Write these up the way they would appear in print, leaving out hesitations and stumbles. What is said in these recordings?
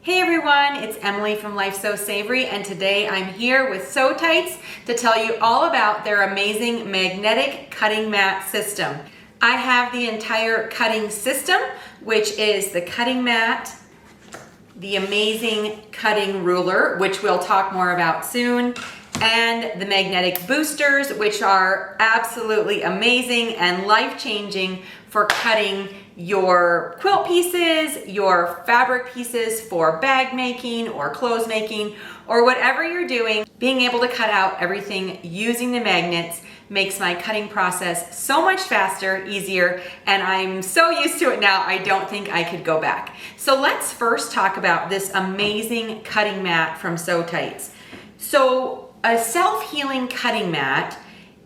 Hey everyone, it's Emily from Life So Savory, and today I'm here with SewTites to tell you all about their amazing magnetic cutting mat system. I have the entire cutting system, which is the cutting mat, the amazing cutting ruler, which we'll talk more about soon, and the magnetic boosters, which are absolutely amazing and life-changing for cutting your quilt pieces, your fabric pieces for bag making or clothes making, or whatever you're doing. Being able to cut out everything using the magnets makes my cutting process so much faster, easier, and I'm so used to it now, I don't think I could go back. So let's first talk about this amazing cutting mat from SewTites. So a self-healing cutting mat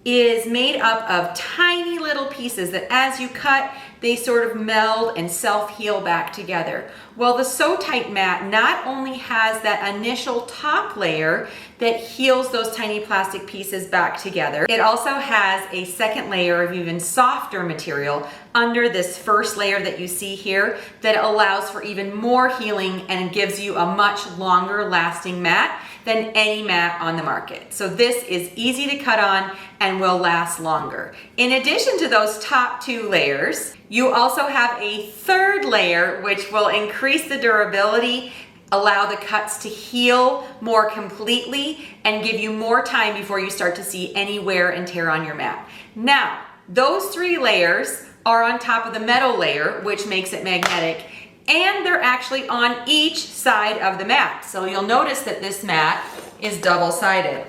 is made up of tiny little pieces that as you cut, they sort of meld and self-heal back together. Well, the SewTite mat not only has that initial top layer that heals those tiny plastic pieces back together, it also has a second layer of even softer material under this first layer that you see here that allows for even more healing and gives you a much longer lasting mat than any mat on the market. So this is easy to cut on and will last longer. In addition to those top two layers, you also have a third layer which will increase the durability, allow the cuts to heal more completely, and give you more time before you start to see any wear and tear on your mat. Now, those three layers are on top of the metal layer, which makes it magnetic, and they're actually on each side of the mat. So you'll notice that this mat is double-sided.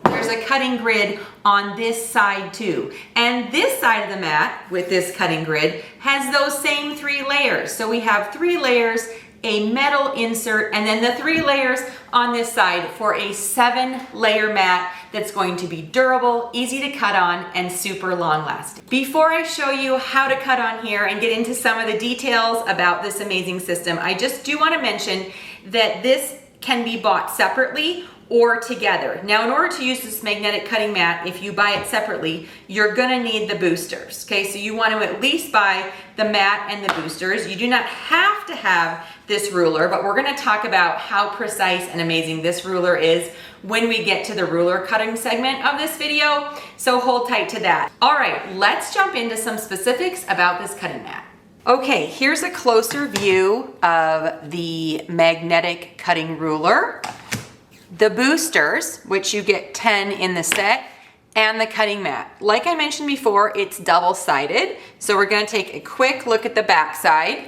There's a cutting grid on this side too. And this side of the mat with this cutting grid has those same three layers. So we have three layers, a metal insert, and then the three layers on this side for a 7-layer mat that's going to be durable, easy to cut on, and super long lasting. Before I show you how to cut on here and get into some of the details about this amazing system, I just do want to mention that this can be bought separately or together. Now, in order to use this magnetic cutting mat, if you buy it separately, you're gonna need the boosters, okay? So you want to at least buy the mat and the boosters. You do not have to have this ruler, but we're gonna talk about how precise and amazing this ruler is when we get to the ruler cutting segment of this video, so hold tight to that. All right, let's jump into some specifics about this cutting mat. Okay, here's a closer view of the magnetic cutting ruler, the boosters, which you get 10 in the set, and the cutting mat. Like I mentioned before, it's double-sided, so we're gonna take a quick look at the back side.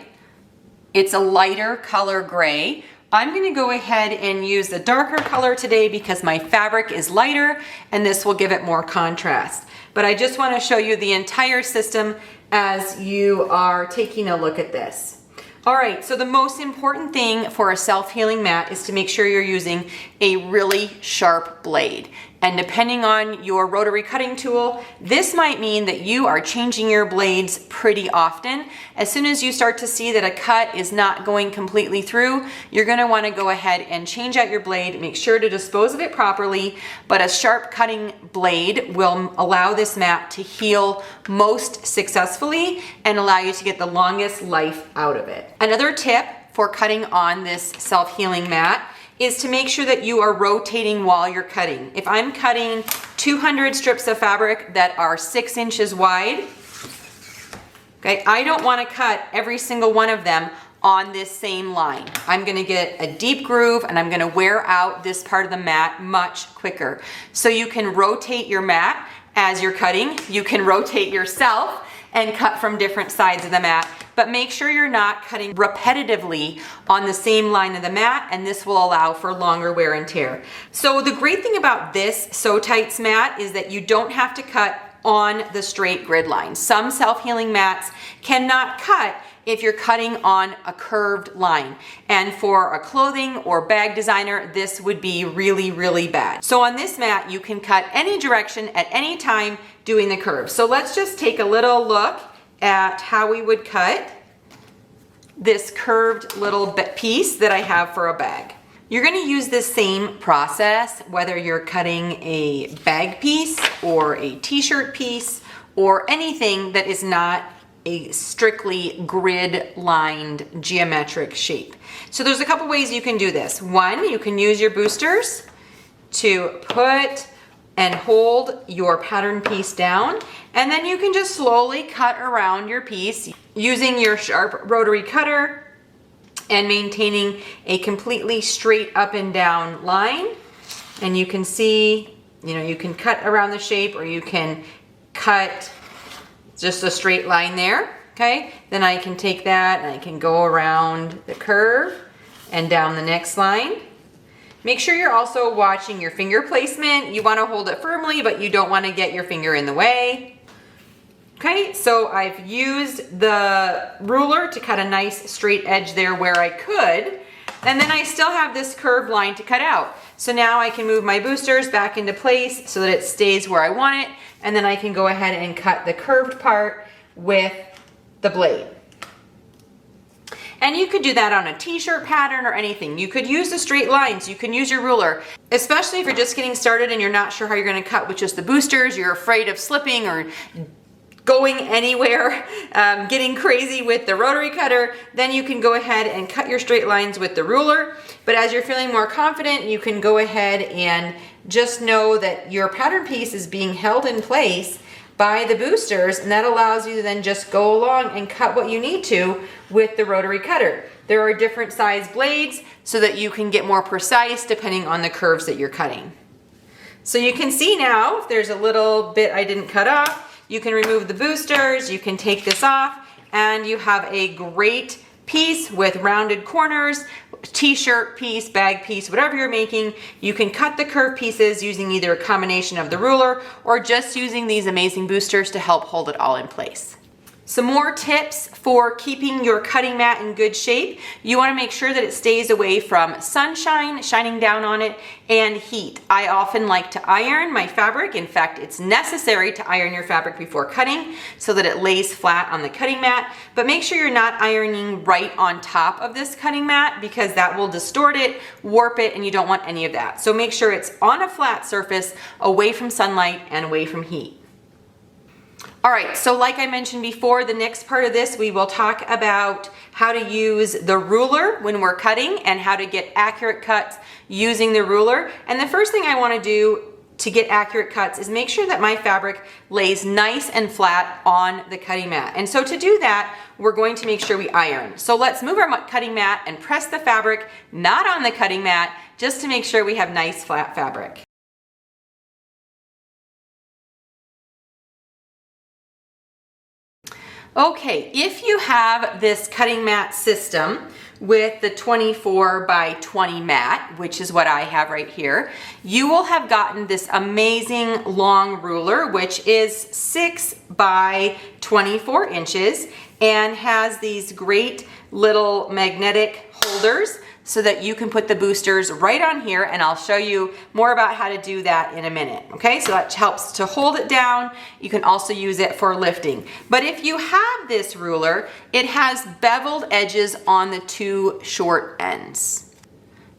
It's a lighter color gray. I'm gonna go ahead and use the darker color today because my fabric is lighter and this will give it more contrast. But I just wanna show you the entire system as you are taking a look at this. All right, so the most important thing for a self-healing mat is to make sure you're using a really sharp blade. And depending on your rotary cutting tool, this might mean that you are changing your blades pretty often. As soon as you start to see that a cut is not going completely through, you're gonna wanna go ahead and change out your blade, make sure to dispose of it properly, but a sharp cutting blade will allow this mat to heal most successfully and allow you to get the longest life out of it. Another tip for cutting on this self-healing mat is to make sure that you are rotating while you're cutting. If I'm cutting 200 strips of fabric that are 6 inches wide, okay, I don't want to cut every single one of them on this same line. I'm gonna get a deep groove and I'm gonna wear out this part of the mat much quicker. So you can rotate your mat as you're cutting. You can rotate yourself and cut from different sides of the mat, but make sure you're not cutting repetitively on the same line of the mat, and this will allow for longer wear and tear. So the great thing about this SewTites mat is that you don't have to cut on the straight grid line. Some self-healing mats cannot cut if you're cutting on a curved line. And for a clothing or bag designer, this would be really, really bad. So on this mat, you can cut any direction at any time doing the curve. So let's just take a little look at how we would cut this curved little piece that I have for a bag. You're gonna use this same process, whether you're cutting a bag piece or a t-shirt piece or anything that is not a strictly grid-lined geometric shape. So there's a couple ways you can do this. One, you can use your boosters to put and hold your pattern piece down, and then you can just slowly cut around your piece using your sharp rotary cutter and maintaining a completely straight up and down line. And you can see, you can cut around the shape, or you can cut just a straight line there, okay? Then I can take that and I can go around the curve and down the next line. Make sure you're also watching your finger placement. You want to hold it firmly, but you don't want to get your finger in the way. Okay, so I've used the ruler to cut a nice straight edge there where I could, and then I still have this curved line to cut out. So now I can move my boosters back into place so that it stays where I want it, and then I can go ahead and cut the curved part with the blade. And you could do that on a t-shirt pattern or anything. You could use the straight lines. You can use your ruler, especially if you're just getting started and you're not sure how you're going to cut with just the boosters. You're afraid of slipping or going anywhere, getting crazy with the rotary cutter. Then you can go ahead and cut your straight lines with the ruler. But as you're feeling more confident, you can go ahead and just know that your pattern piece is being held in place by the boosters, and that allows you to then just go along and cut what you need to with the rotary cutter. There are different size blades so that you can get more precise depending on the curves that you're cutting. So you can see now, if there's a little bit I didn't cut off, you can remove the boosters, you can take this off, and you have a great piece with rounded corners, t-shirt piece, bag piece, whatever you're making. You can cut the curved pieces using either a combination of the ruler or just using these amazing boosters to help hold it all in place. Some more tips for keeping your cutting mat in good shape. You want to make sure that it stays away from sunshine shining down on it and heat. I often like to iron my fabric. In fact, it's necessary to iron your fabric before cutting so that it lays flat on the cutting mat. But make sure you're not ironing right on top of this cutting mat because that will distort it, warp it, and you don't want any of that. So make sure it's on a flat surface, away from sunlight and away from heat. All right, so like I mentioned before, the next part of this, we will talk about how to use the ruler when we're cutting and how to get accurate cuts using the ruler. And the first thing I want to do to get accurate cuts is make sure that my fabric lays nice and flat on the cutting mat. And so to do that, we're going to make sure we iron. So let's move our cutting mat and press the fabric, not on the cutting mat, just to make sure we have nice flat fabric. Okay, if you have this cutting mat system with the 24 by 20 mat, which is what I have right here, you will have gotten this amazing long ruler, which is 6 by 24 inches and has these great little magnetic holders so that you can put the boosters right on here, and I'll show you more about how to do that in a minute. Okay, so that helps to hold it down. You can also use it for lifting. But if you have this ruler, it has beveled edges on the two short ends.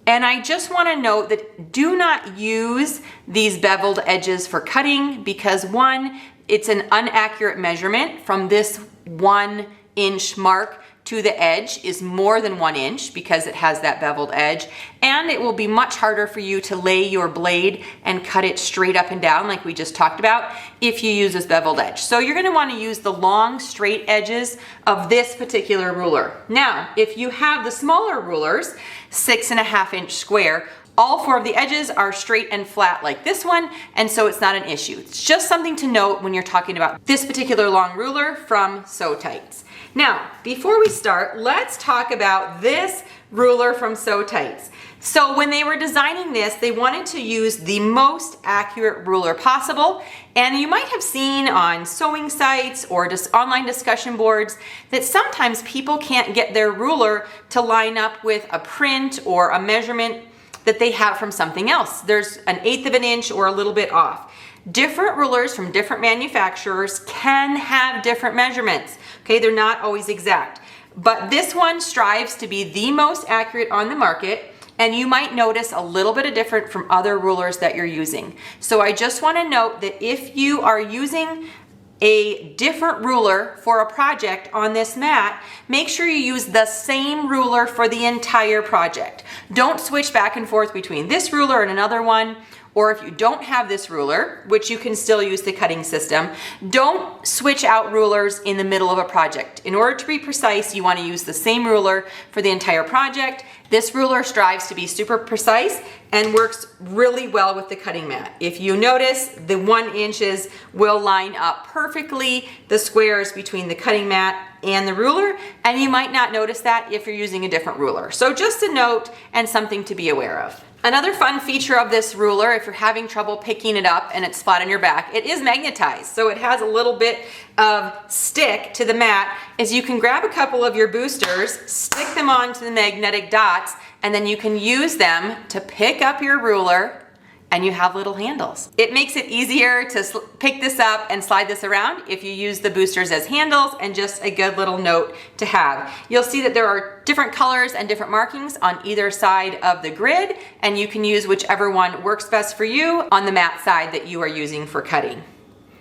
And I just want to note that do not use these beveled edges for cutting because one, it's an inaccurate measurement. From this 1 inch mark to the edge is more than 1 inch because it has that beveled edge, and it will be much harder for you to lay your blade and cut it straight up and down like we just talked about if you use this beveled edge. So you're going to want to use the long straight edges of this particular ruler. Now, if you have the smaller rulers, 6.5 inch square, all 4 of the edges are straight and flat like this one, and so it's not an issue. It's just something to note when you're talking about this particular long ruler from SewTites. Now, before we start, let's talk about this ruler from SewTites. So when they were designing this, they wanted to use the most accurate ruler possible, and you might have seen on sewing sites or just online discussion boards that sometimes people can't get their ruler to line up with a print or a measurement that they have from something else. There's an 1/8 of an inch or a little bit off. Different rulers from different manufacturers can have different measurements. Okay, they're not always exact. But this one strives to be the most accurate on the market, and you might notice a little bit of different from other rulers that you're using. So I just want to note that if you are using a different ruler for a project on this mat, make sure you use the same ruler for the entire project. Don't switch back and forth between this ruler and another one. Or if you don't have this ruler, which you can still use the cutting system, don't switch out rulers in the middle of a project. In order to be precise, you want to use the same ruler for the entire project. This ruler strives to be super precise and works really well with the cutting mat. If you notice, the 1 inches will line up perfectly the squares between the cutting mat and the ruler, and you might not notice that if you're using a different ruler. So just a note and something to be aware of. Another fun feature of this ruler, if you're having trouble picking it up and it's flat on your back, it is magnetized. So it has a little bit of stick to the mat, is you can grab a couple of your boosters, stick them onto the magnetic dots, and then you can use them to pick up your ruler, and you have little handles. It makes it easier to pick this up and slide this around if you use the boosters as handles, and just a good little note to have. You'll see that there are different colors and different markings on either side of the grid, and you can use whichever one works best for you on the mat side that you are using for cutting.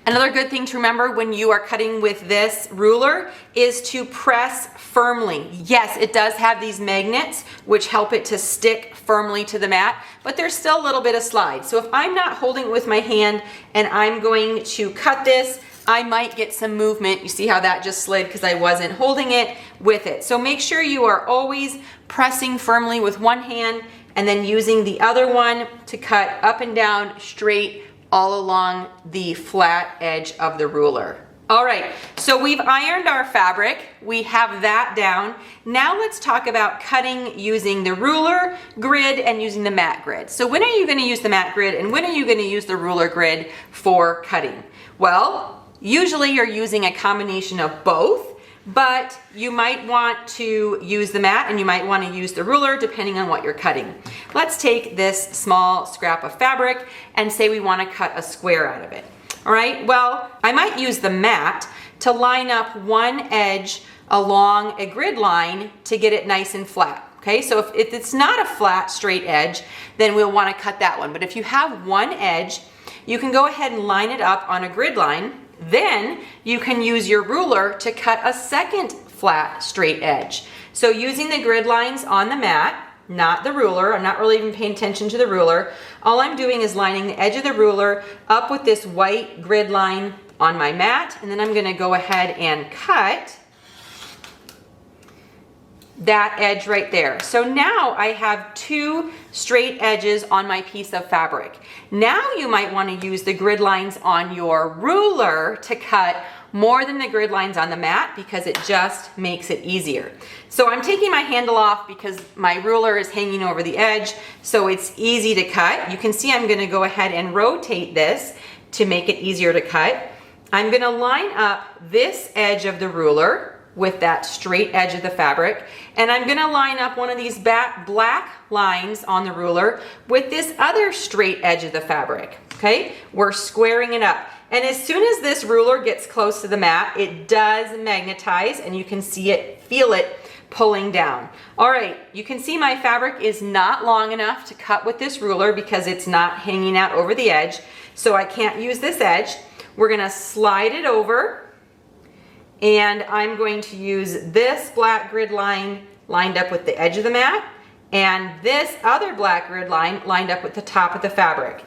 Another good thing to remember when you are cutting with this ruler is to press firmly. Yes, it does have these magnets which help it to stick firmly to the mat, but there's still a little bit of slide. So if I'm not holding it with my hand and I'm going to cut this, I might get some movement. You see how that just slid because I wasn't holding it with it. So make sure you are always pressing firmly with one hand and then using the other one to cut up and down straight all along the flat edge of the ruler. All right, so we've ironed our fabric. We have that down. Now let's talk about cutting using the ruler grid and using the mat grid. So when are you going to use the mat grid and when are you going to use the ruler grid for cutting? Well, usually you're using a combination of both, but you might want to use the mat and you might want to use the ruler depending on what you're cutting. Let's take this small scrap of fabric and say we want to cut a square out of it. All right, well, I might use the mat to line up one edge along a grid line to get it nice and flat. Okay, so if it's not a flat, straight edge, then we'll want to cut that one. But if you have one edge, you can go ahead and line it up on a grid line. Then you can use your ruler to cut a second flat, straight edge. So using the grid lines on the mat, not the ruler, I'm not really even paying attention to the ruler. All I'm doing is lining the edge of the ruler up with this white grid line on my mat, and then I'm gonna go ahead and cut that edge right there. So now I have two straight edges on my piece of fabric. Now you might want to use the grid lines on your ruler to cut more than the grid lines on the mat because it just makes it easier. So I'm taking my handle off because my ruler is hanging over the edge, so it's easy to cut. You can see I'm going to go ahead and rotate this to make it easier to cut. I'm going to line up this edge of the ruler with that straight edge of the fabric, and I'm gonna line up one of these black lines on the ruler with this other straight edge of the fabric, okay? We're squaring it up. And as soon as this ruler gets close to the mat, it does magnetize, and you can see it, feel it pulling down. All right, you can see my fabric is not long enough to cut with this ruler because it's not hanging out over the edge, so I can't use this edge. We're gonna slide it over, and I'm going to use this black grid line lined up with the edge of the mat and this other black grid line lined up with the top of the fabric.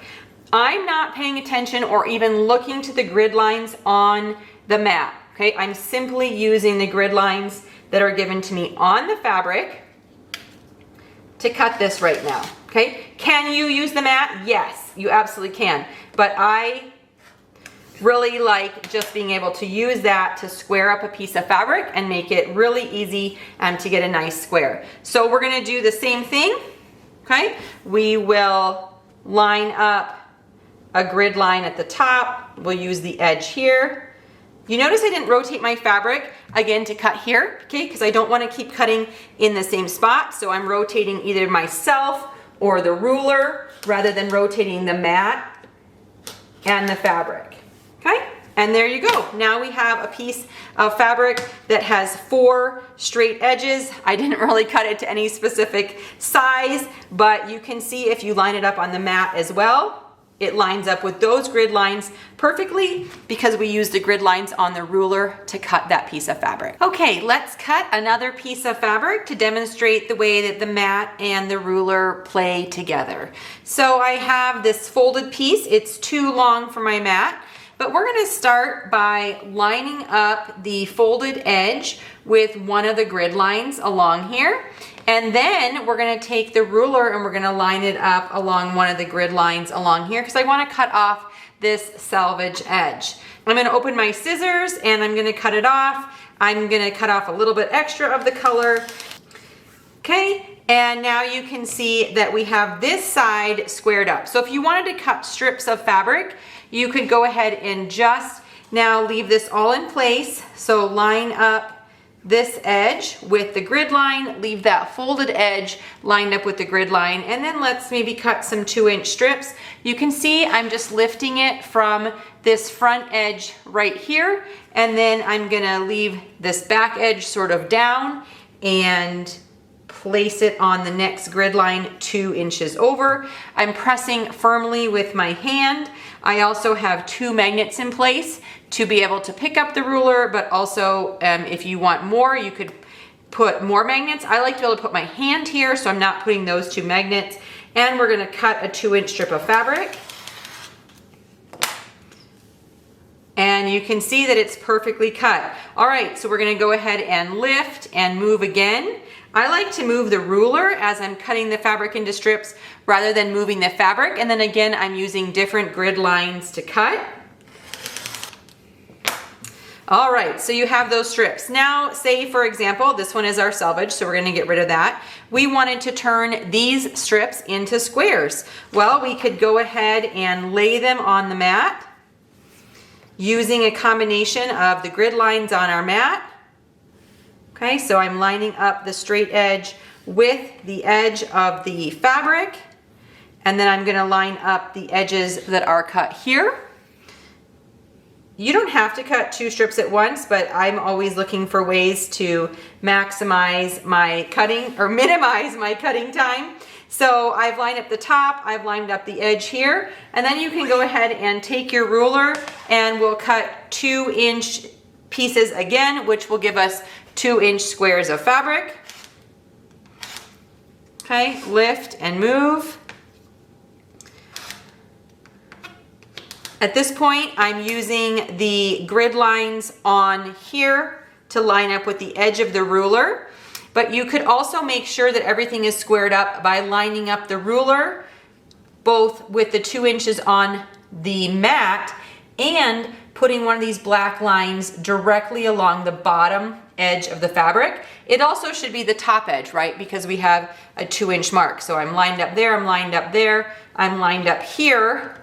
I'm not paying attention or even looking to the grid lines on the mat, okay? I'm simply using the grid lines that are given to me on the fabric to cut this right now, okay? Can you use the mat? Yes, you absolutely can, but I really like just being able to use that to square up a piece of fabric and make it really easy to get a nice square. So we're gonna do the same thing, okay? We will line up a grid line at the top. We'll use the edge here. You notice I didn't rotate my fabric again to cut here, okay? Because I don't want to keep cutting in the same spot. So I'm rotating either myself or the ruler rather than rotating the mat and the fabric. Okay, and there you go. Now we have a piece of fabric that has 4 straight edges. I didn't really cut it to any specific size, but you can see if you line it up on the mat as well, it lines up with those grid lines perfectly because we use the grid lines on the ruler to cut that piece of fabric. Okay, let's cut another piece of fabric to demonstrate the way that the mat and the ruler play together. So I have this folded piece. It's too long for my mat, but we're gonna start by lining up the folded edge with one of the grid lines along here. And then we're gonna take the ruler and we're gonna line it up along one of the grid lines along here because I wanna cut off this selvage edge. I'm gonna open my scissors and I'm gonna cut it off. I'm gonna cut off a little bit extra of the color. Okay, and now you can see that we have this side squared up. So if you wanted to cut strips of fabric, you could go ahead and just now leave this all in place. So line up this edge with the grid line, leave that folded edge lined up with the grid line, and then let's maybe cut some 2-inch strips. You can see I'm just lifting it from this front edge right here, and then I'm gonna leave this back edge sort of down and place it on the next grid line 2 inches over. I'm pressing firmly with my hand. I also have 2 magnets in place to be able to pick up the ruler, but also if you want more, you could put more magnets. I like to be able to put my hand here, so I'm not putting those 2 magnets. And we're gonna cut a 2-inch strip of fabric. And you can see that it's perfectly cut. All right, so we're gonna go ahead and lift and move again. I like to move the ruler as I'm cutting the fabric into strips rather than moving the fabric. And then again, I'm using different grid lines to cut. All right, so you have those strips. Now, say for example, this one is our selvage, so we're gonna get rid of that. We wanted to turn these strips into squares. Well, we could go ahead and lay them on the mat using a combination of the grid lines on our mat. Okay, so I'm lining up the straight edge with the edge of the fabric, and then I'm gonna line up the edges that are cut here. You don't have to cut 2 strips at once, but I'm always looking for ways to maximize my cutting or minimize my cutting time. So I've lined up the top, I've lined up the edge here, and then you can go ahead and take your ruler and we'll cut 2-inch pieces again, which will give us 2-inch squares of fabric. Okay, lift and move. At this point, I'm using the grid lines on here to line up with the edge of the ruler, but you could also make sure that everything is squared up by lining up the ruler both with the 2 inches on the mat and putting one of these black lines directly along the bottom edge of the fabric. It also should be the top edge, right? Because we have a 2-inch mark. So I'm lined up there, I'm lined up there, I'm lined up here.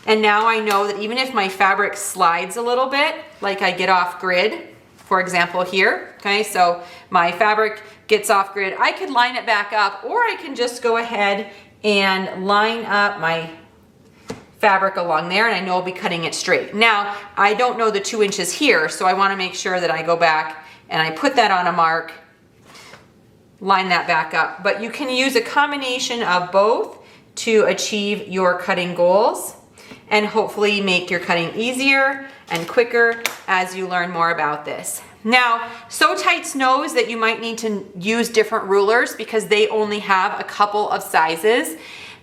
And now I know that even if my fabric slides a little bit, like I get off grid, for example here, okay, so my fabric gets off grid, I could line it back up, or I can just go ahead and line up my fabric along there, and I know I'll be cutting it straight. Now, I don't know the 2 inches here, so I wanna make sure that I go back and I put that on a mark, line that back up. But you can use a combination of both to achieve your cutting goals and hopefully make your cutting easier and quicker as you learn more about this. Now, SewTites knows that you might need to use different rulers because they only have a couple of sizes.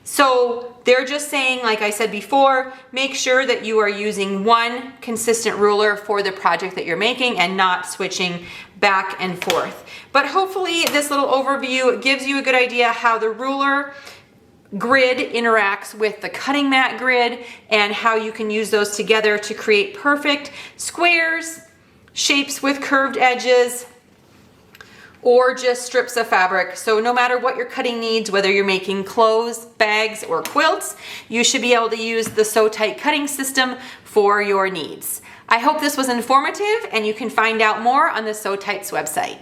So they're just saying, like I said before, make sure that you are using one consistent ruler for the project that you're making and not switching back and forth. But hopefully this little overview gives you a good idea how the ruler grid interacts with the cutting mat grid and how you can use those together to create perfect squares, shapes with curved edges, or just strips of fabric. So no matter what your cutting needs, whether you're making clothes, bags, or quilts, you should be able to use the SewTite cutting system for your needs. I hope this was informative and you can find out more on the SewTites website.